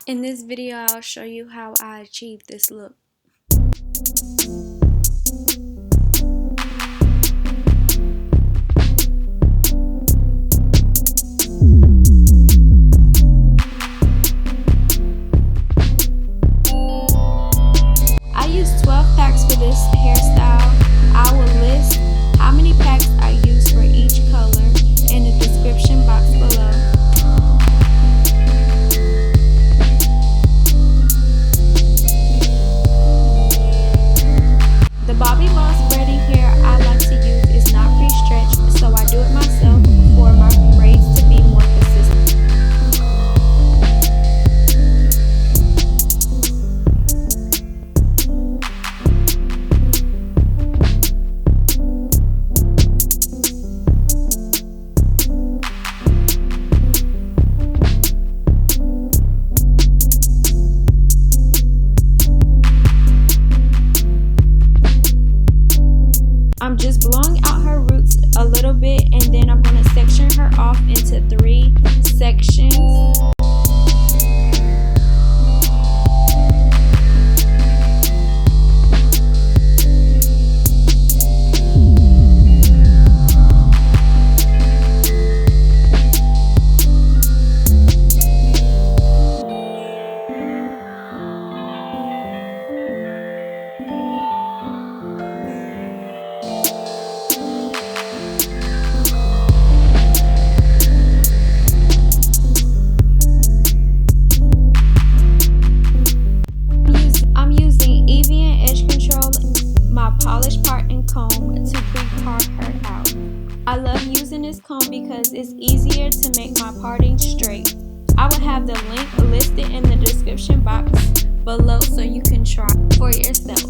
In this video, I'll show you how I achieved this look. I used 12 packs for this hairstyle. I will list how many packs I used for each color in the description box below. The Bobby Boss braiding hair I like to use is not pre-stretched, so I do it myself for my braids to be more consistent. I'm just blowing out her roots a little bit, and then I'm going to section her off into 3 sections. Polished part and comb to pre-part her out. I love using this comb because it's easier to make my parting straight. I will have the link listed in the description box below so you can try for yourself.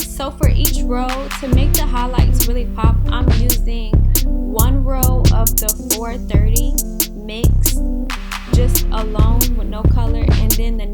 So for each row, to make the highlights really pop, I'm using 1 row of the 430 mix, just alone with no color, and then the